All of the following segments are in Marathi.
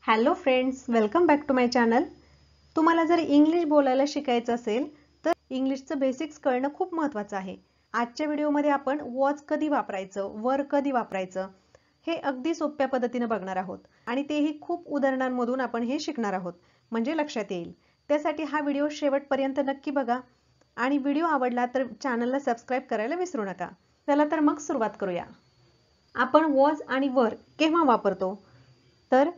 Hello friends, welcome back to my channel. तुम्हाला जर इंग्लिश बोलायला शिकायचं असेल तर इंग्लिशचं बेसिक्स कळणं खूप महत्त्वाचं आहे. आजच्या व्हिडिओमध्ये आपण वॉज कधी वापरायचं, वर कधी वापरायचं हे अगदी सोप्या पद्धतीने बघणार आहोत आणि तेही खूप उदाहरणांमधून आपण हे शिकणार आहोत, म्हणजे लक्षात येईल. त्यासाठी हा व्हिडिओ शेवटपर्यंत नक्की बघा आणि व्हिडिओ आवडला तर चॅनलला सबस्क्राईब करायला विसरू नका. चला तर मग सुरुवात करूया. आपण वॉज आणि वर केव्हा वापरतो? तर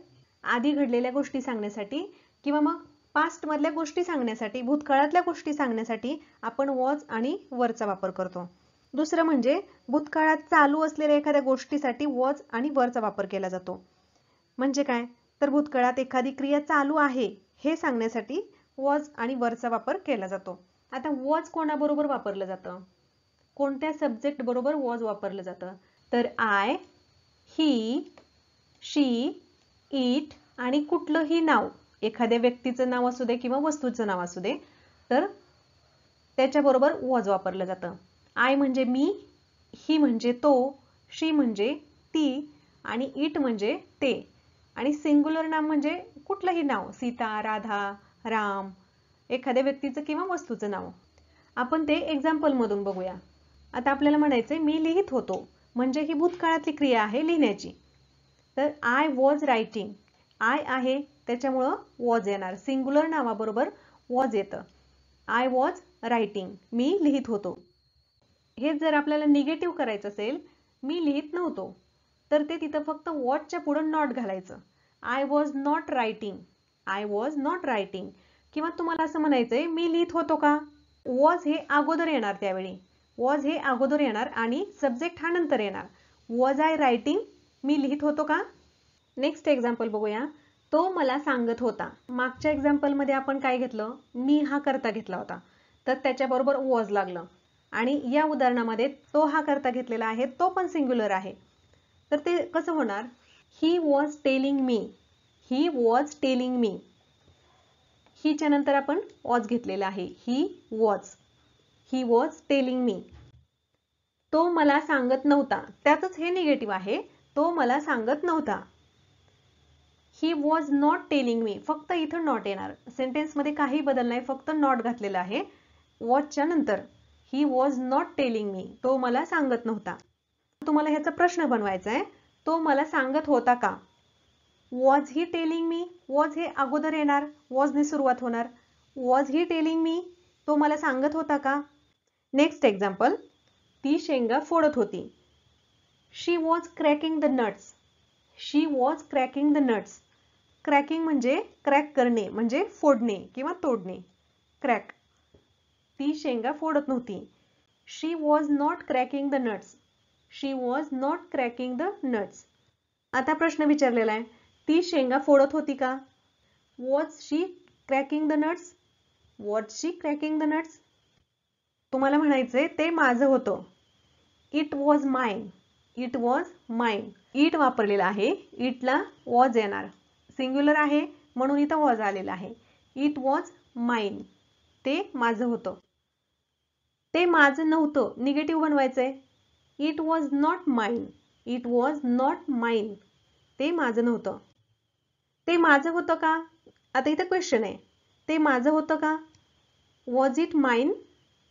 आधी घडलेल्या गोष्टी सांगण्यासाठी किंवा मग पास्ट मधल्या गोष्टी सांगण्यासाठी, भूतकाळातल्या गोष्टी सांगण्यासाठी आपण वॉज आणि वरचा वापर करतो. दुसरं म्हणजे भूतकाळात चालू असलेल्या एखाद्या गोष्टीसाठी वॉज आणि वरचा वापर केला जातो. म्हणजे काय? तर भूतकाळात एखादी क्रिया चालू आहे हे सांगण्यासाठी वॉज आणि वरचा वापर केला जातो. आता वॉज कोणाबरोबर वापरलं जातं? कोणत्या सब्जेक्ट बरोबर वॉज वापरलं जातं? तर आय, ही, शी, इट आणि कुठलंही नाव, एखाद्या व्यक्तीचं नाव असू दे किंवा वस्तूचं नाव असू दे, तर त्याच्याबरोबर वॉज वापरलं जातं. आय म्हणजे मी, ही म्हणजे तो, शी म्हणजे ती आणि इट म्हणजे ते. आणि सिंग्युलर नाम म्हणजे कुठलंही नाव, सीता, राधा, राम, एखाद्या व्यक्तीचं किंवा वस्तूचं नाव. आपण ते एक्झाम्पल मधून बघूया. आता आपल्याला म्हणायचंय मी लिहित होतो, म्हणजे ही भूतकाळातली क्रिया आहे लिहिण्याची. तर आय वॉज रायटिंग, आय आहे त्याच्यामुळं वॉज येणार. सिंग्युलर नावाबरोबर वॉज येतं. आय वॉज रायटिंग, मी लिहित होतो. हे जर आपल्याला निगेटिव्ह करायचं असेल, मी लिहित नव्हतो, तर ते तिथं फक्त वॉजच्या पुढे नॉट घालायचं. I was not writing, I was not writing. किंवा तुम्हाला असं म्हणायचंय मी लिहित होतो का? वॉज हे अगोदर येणार, त्यावेळी वॉज हे अगोदर येणार आणि सब्जेक्ट हा नंतर येणार. वॉज आय रायटिंग, मी लिहित होतो का? नेक्स्ट एक्झाम्पल बघूया. तो मला सांगत होता. मागच्या एक्झाम्पल मध्ये आपण काय घेतलं? मी हा करता घेतला होता, तर त्याच्याबरोबर वॉज लागलं. आणि या उदाहरणामध्ये तो हा करता घेतलेला आहे, तो पण सिंग्युलर आहे, तर ते कसं होणार? He was telling me, he was telling me. हीच्या नंतर आपण वॉज घेतलेला आहे, ही वॉज टेलिंग मी. तो मला सांगत नव्हता, त्यातच हे निगेटिव्ह आहे, तो मला सांगत नव्हता. He was not telling me, फक्त इथं नॉट येणार. सेंटेन्स मध्ये काही बदल नाही, फक्त नॉट घातलेला आहे वॉजच्या नंतर. He was not telling me, तो मला सांगत नव्हता. तुम्हाला ह्याचा प्रश्न बनवायचा आहे, तो मला सांगत होता का? Was he telling me, was हे अगोदर येणार, वॉजने सुरुवात होणार. वॉज ही टेलिंग मी, तो मला सांगत होता का? Next example. ती शेंगा फोडत होती. She was cracking the nuts, she was cracking the nuts. Cracking म्हणजे क्रॅक करणे, म्हणजे फोडणे किंवा तोडणे, क्रॅक. ती शेंगा फोडत नव्हती. She was not cracking the nuts, she was not cracking the nuts. आता प्रश्न विचारलेला आहे, ती शेंगा फोडत होती का? Was she cracking the nuts, was she cracking the nuts. तुम्हाला म्हणायचंय ते माझं होतं. It was mine, it was mine. It वापरलेला आहे, इटला वॉज येणार. सिंग्युलर आहे म्हणून इथं वॉज आलेला आहे. इट वॉज माइन, ते माझं होतं. ते माझं नव्हतं, निगेटिव्ह बनवायचंय. It was not mine, it was not mine, ते माझं नव्हतं. ते माझं होतं का? आता इथं क्वेश्चन आहे, ते माझं होतं का? Was it mine,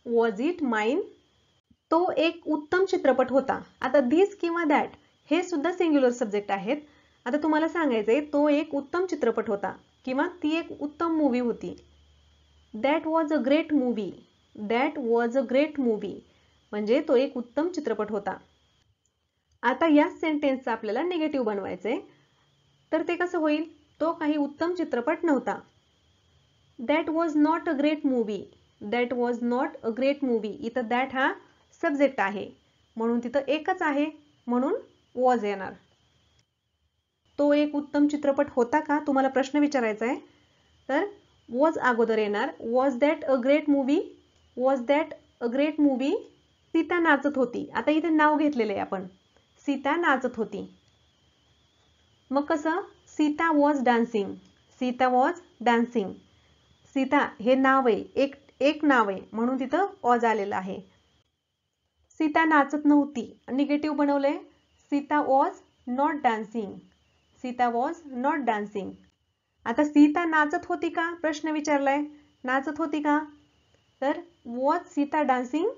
was it mine. तो एक उत्तम चित्रपट होता. आता धिस किंवा दॅट हे सुद्धा सिंग्युलर सब्जेक्ट आहेत. आता तुम्हाला सांगायचंय तो एक उत्तम चित्रपट होता किंवा ती एक उत्तम मूवी होती. That was a great movie, that was a great movie, म्हणजे तो एक उत्तम चित्रपट होता. आता या सेंटेन्सचा आपल्याला निगेटिव्ह बनवायचंय, तर ते कसं होईल? तो काही उत्तम चित्रपट नव्हता. That was not a great movie, that was not a great movie. इथं दॅट हा सब्जेक्ट आहे म्हणून तिथं एकच आहे, म्हणून वॉज येणार. तो एक उत्तम चित्रपट होता का? तुम्हाला प्रश्न विचारायचा आहे, तर वॉज अगोदर येणार. Was that a great movie, was that a great movie. Sita नाचत होती. आता इथे नाव घेतलेलं आहे आपण, सीता नाचत होती. मग कसं? Sita was dancing, Sita was dancing. Sita हे नाव आहे, एक नाव आहे म्हणून तिथं वॉज आलेलं आहे. सीता नाचत नव्हती, निगेटिव्ह बनवलंय. Sita was not dancing, Sita was not dancing. आता सीता नाचत होती का प्रश्न विचारलाय, नाचत होती का? तर was Sita dancing,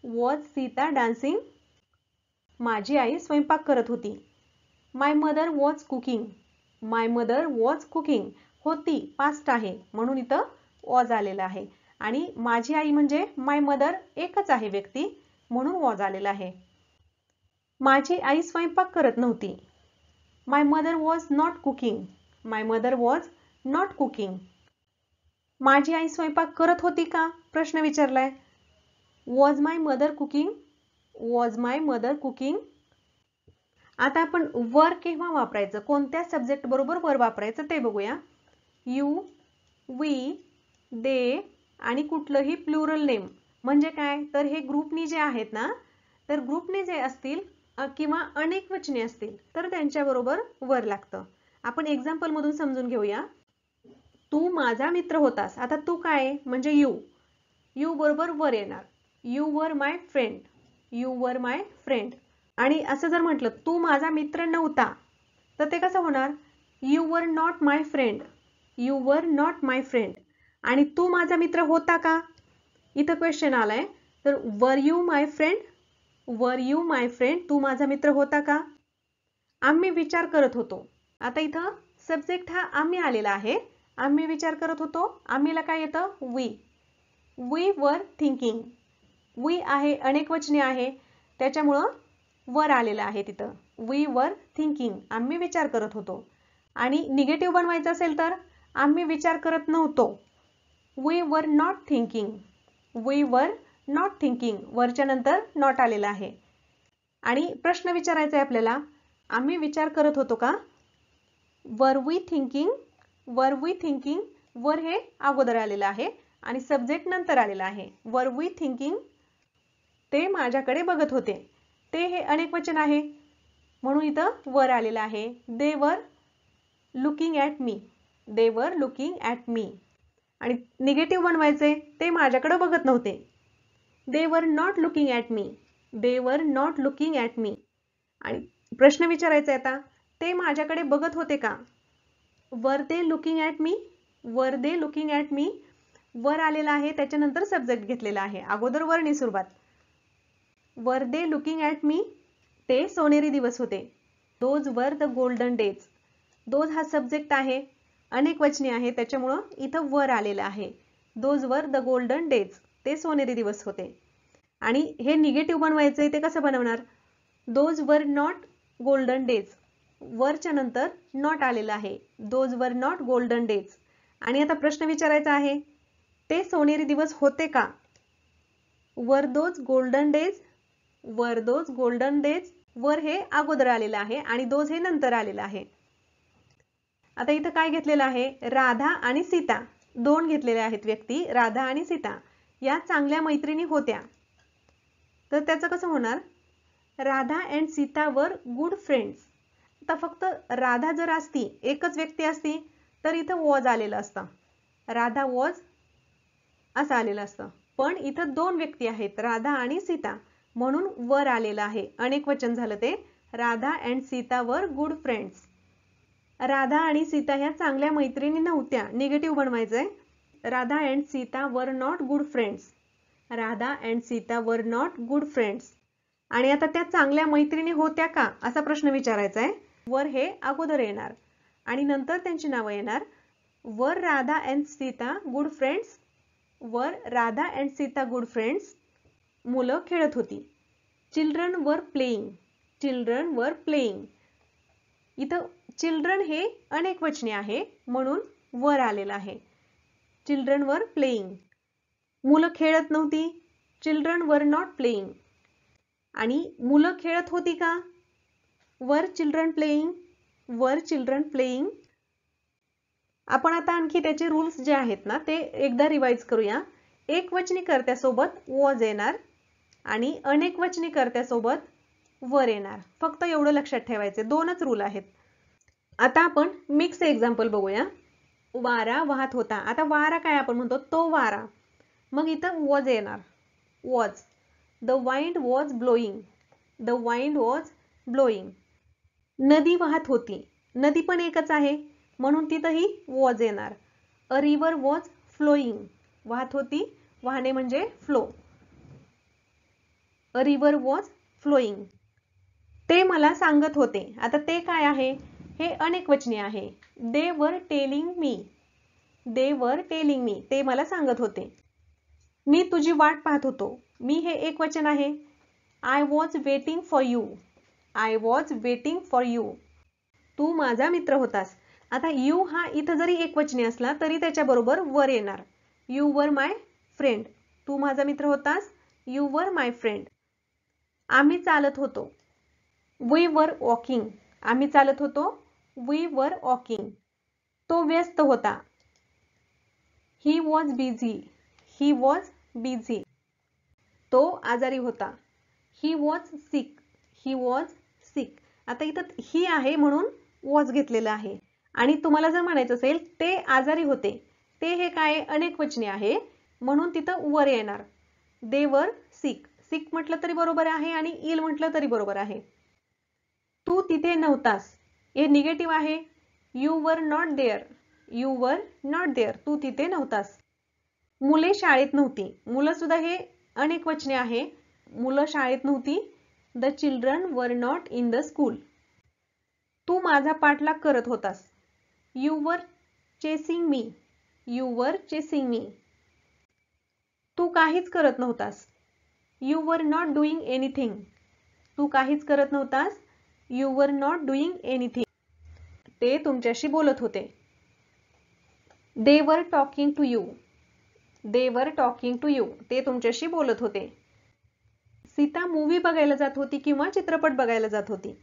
was Sita dancing. माझी आई स्वयंपाक करत होती. My mother was cooking, my mother was cooking. होती पास्ट आहे म्हणून इथं वॉज आलेला आहे आणि माझी आई म्हणजे माय मदर एकच आहे व्यक्ती म्हणून वॉज आलेला आहे. माझी आई स्वयंपाक करत नव्हती. My mother was not cooking, my mother was not cooking. माझी आई स्वयंपाक करत होती का प्रश्न विचारलाय. Was my mother cooking, was my mother cooking. आता आपण वर केव्हा वापरायचं, कोणत्या सब्जेक्ट बरोबर वर वापरायचं ते बघूया. यू, वी, दे आणि कुठलंही प्लुरल नेम म्हणजे काय, तर हे ग्रुपनी जे आहेत ना, तर ग्रुपने जे असतील किंवा अनेक वचने असतील तर त्यांच्याबरोबर वर लागतं. आपण एक्झाम्पल मधून समजून घेऊया. तू माझा मित्र होतास. आता तू काय म्हणजे यू, यू बरोबर वर येणार. You were my friend, you were my friend. आणि असं जर म्हटलं तू माझा मित्र नव्हता तर ते कसं होणार, you were not my friend, you were not my friend. आणि तू माझा मित्र होता का, इथं क्वेश्चन आलाय, तर were you my friend, were you my friend. तू माझा मित्र होता का. आम्ही विचार करत होतो. आता इथं सब्जेक्ट हा आम्ही आलेला आहे. आम्ही विचार करत होतो, आम्हीला काय येतं we, we were thinking. We आहे अनेक वचने आहे त्याच्यामुळं वर आलेलं आहे तिथं, वी वर थिंकिंग. आम्ही विचार करत होतो. आणि निगेटिव्ह बनवायचं असेल तर आम्ही विचार करत नव्हतो. We were not thinking, we were not thinking. वरच्या नंतर नॉट आलेला आहे. आणि प्रश्न विचारायचा आहे आपल्याला, आम्ही विचार करत होतो का. Were we thinking, were we thinking. Were हे अगोदर आलेलं आहे आणि सब्जेक्ट नंतर आलेला आहे. वर वी थिंकिंग. ते माझ्याकडे बघत होते. ते हे अनेक वचन आहे म्हणून इथं वर आलेलं आहे. दे were looking at me, they were looking at मी. आणि निगेटिव्ह बनवायचे, ते माझ्याकडे बघत नव्हते. They were not looking at me, they were not looking at मी. आणि प्रश्न विचारायचा आहे आता, ते माझ्याकडे बघत होते का. वर दे लुकिंग ॲट मी, वर दे लुकिंग ॲट मी. वर आलेला आहे त्याच्यानंतर सब्जेक्ट घेतलेला आहे, अगोदर वरनी सुरुवात. वर दे लुकिंग ॲट मी. ते सोनेरी दिवस होते. Those were the golden days. Those हा सब्जेक्ट आहे, अनेक वचने आहे त्याच्यामुळं इथं वर आलेलं आहे. Those were the golden days. ते सोनेरी दिवस होते. आणि हे निगेटिव्ह बनवायचंय, ते कसं बनवणार. Those were not golden days. वरच्या नंतर नॉट आलेलं आहे. Those were not golden days. आणि आता प्रश्न विचारायचा आहे, ते सोनेरी दिवस होते का. वर दोज गोल्डन डेज, वर दोज गोल्डन डेज. वर हे अगोदर आलेलं आहे आणि दोज हे नंतर आलेलं आहे. आता इथं काय घेतलेलं आहे, राधा आणि सीता. दोन घेतलेले आहेत व्यक्ती, राधा आणि सीता. या चांगल्या मैत्रिणी होत्या. तर त्याचं कसं होणार, Radha and Sita were good friends. आता फक्त राधा जर असती, एकच व्यक्ती असती तर इथं वॉज आलेलं असतं, राधा वॉज असं आलेलं असतं. पण इथं दोन व्यक्ती आहेत, राधा आणि सीता, म्हणून वर आलेलं आहे. अनेक वचन झालं ते. Radha and Sita were good friends. Radha आणि सीता ह्या चांगल्या मैत्रिणी नव्हत्या. निगेटिव्ह बनवायचंय. Radha and Sita were not good friends. Radha and Sita were not good friends. आणि आता त्या चांगल्या मैत्रिणी होत्या का असा प्रश्न विचारायचा आहे. वर हे अगोदर येणार आणि नंतर त्यांची नावं येणार. Were Radha and Sita good friends, were Radha and Sita good friends. मुलं खेळत होती. Children were playing, children were playing. इथं चिल्ड्रन हे अनेक वचने आहे म्हणून वर आलेलं आहे. Children were playing. मुलं खेळत नव्हती. Children were not playing. आणि मुलं खेळत होती का. Were children playing, were children playing. आपण आता आणखी त्याचे रूल्स जे आहेत ना ते एकदा रिवाइज करूया. एक वचनी कर्त्यासोबत वॉज येणार आणि अनेक वचनी कर्त्यासोबत वर येणार. फक्त एवढं लक्षात ठेवायचे, दोनच रूल आहेत. आता आपण मिक्स एक्झाम्पल बघूया. वारा वाहत होता. आता वारा काय आपण म्हणतो, तो वारा. मग इथं वॉज येणार, was. The wind was blowing, the wind was blowing. नदी वाहत होती. नदी पण एकच आहे म्हणून तिथंही वॉज येणार. अ रिव्हर वॉज फ्लोईंग, वाहत होती, वाहने म्हणजे flow. A river was flowing. ते मला सांगत होते. आता ते काय आहे? हे अनेकवचनी आहे. दे were telling me. They were telling me, ते मला सांगत होते. मी तुझी वाट पाहत होतो. मी हे एकवचन आहे. I was waiting for you. I was waiting for you. तू माझा मित्र होतास. आता यू हा इथं जरी एकवचनी असला तरी त्याच्याबरोबर वर येणार. You were my friend. तू माझा मित्र होतास. यू वर माय फ्रेंड. आम्ही चालत होतो. We were walking. आम्ही चालत होतो. We were walking. तो व्यस्त होता. He was busy. He was busy. तो आजारी होता. He was sick. He was sick. आता इथं ही आहे म्हणून वॉज घेतलेलं आहे. आणि तुम्हाला जर म्हणायचं असेल ते आजारी होते, ते हे काय अनेकवचनी आहे म्हणून तिथं वर येणार. दे वर सिक. सिक म्हटलं तरी बरोबर आहे आणि इल म्हटलं तरी बरोबर आहे. तू तिथे नव्हतास. हे निगेटिव्ह आहे. You were not there. You were not there. तू तिथे नव्हतास. मुले शाळेत नव्हती. मुलं सुद्धा हे अनेकवचने आहे. मुलं शाळेत नव्हती. The children were not in the school. तू माझा पाठलाग करत होतास. You were chasing me. You were chasing me. तू काहीच करत नव्हतास. You were not doing anything. तू काहीच करत नव्हतास. You were not doing anything. ते तुमच्याशी बोलत होते. दे were talking to you. They were talking to you. ते तुमच्याशी बोलत होते. सीता मूवी बघायला जात होती किंवा चित्रपट बघायला जात होती.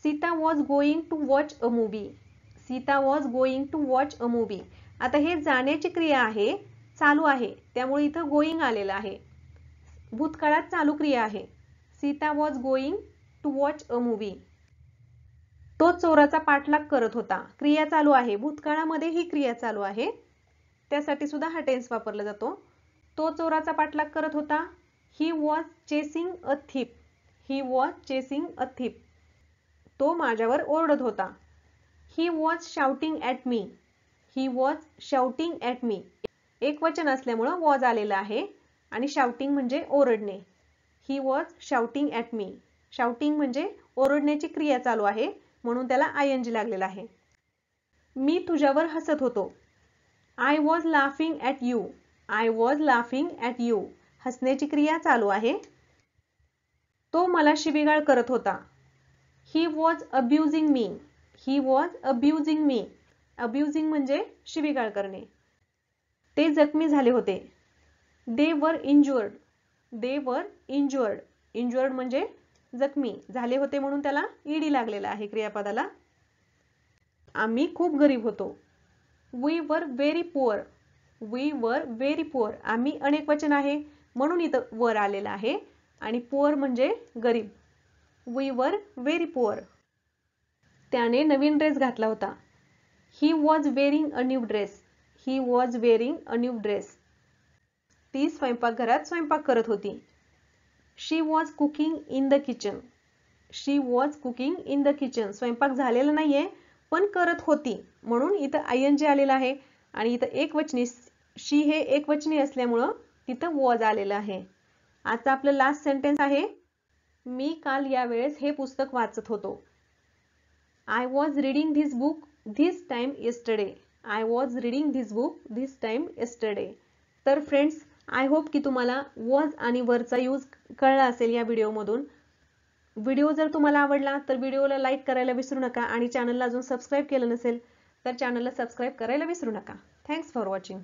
Sita was going to watch a movie. Sita was going to watch a movie. आता हे जाण्याची क्रिया आहे, चालू आहे, त्यामुळे इथं गोइंग आलेलं आहे. भूतकाळात चालू क्रिया आहे. Sita was going to watch a movie. तो चोराचा पाठलाग करत होता. क्रिया चालू आहे. भूतकाळामध्ये ही क्रिया चालू आहे. त्यासाठी सुद्धा हा टेन्स वापरला जातो. तो चोराचा पाठलाग करत होता. He was chasing a thief. He was chasing a thief. तो माझ्यावर ओरडत होता. He was shouting at me. He was shouting at me. एक वचन असल्यामुळं वॉज आलेलं आहे आणि शाउटिंग म्हणजे ओरडणे. ही was shouting at me. Shouting म्हणजे ओरडण्याची क्रिया चालू आहे म्हणून त्याला आयएनजी लागलेला आहे. मी तुझ्यावर हसत होतो. I was laughing at you. I was laughing at you. हसण्याची क्रिया चालू आहे. तो मला शिवीगाळ करत होता. He was अब्युजिंग me. He was अब्युजिंग मी. अब्युजिंग म्हणजे शिवीगाळ करणे. ते जखमी झाले होते. दे वर इंज्युअर्ड. दे वर इंज्युअर्ड. इंज्युअर्ड म्हणजे जखमी झाले होते म्हणून त्याला ईडी लागलेला आहे क्रियापदाला. आम्ही खूप गरीब होतो. We were very poor. We were very poor. आम्ही अनेकवचन आहे म्हणून इथं वर आलेलं आहे आणि पुअर म्हणजे गरीब. We were very poor. त्याने नवीन ड्रेस घातला होता. He was wearing a new dress. He was wearing a new dress. ती स्वयंपाकघरात स्वयंपाक करत होती. She was cooking in the kitchen. She was cooking in the kitchen. स्वयंपाक झालेला नाहीये पण करत होती म्हणून इथं आयएनजी आलेलं आहे आणि इथं एकवचनी शी हे एकवचनी असल्यामुळं तिथं वॉज आलेलं आहे. आजचं आपलं लास्ट सेंटेन्स आहे. मी काल यावेळेस हे पुस्तक वाचत होतो. I was reading this book this time yesterday. I was reading this book this time yesterday. तर फ्रेंड्स, आय होप की तुम्हाला वॉज आणि वरचा यूज कळला असेल या व्हिडिओमधून. व्हिडिओ जर तुम्हाला आवडला तर व्हिडिओला लाईक करायला विसरू नका आणि चॅनलला अजून सबस्क्राईब केलं नसेल तर चॅनलला सबस्क्राईब करायला विसरू नका. Thanks for watching.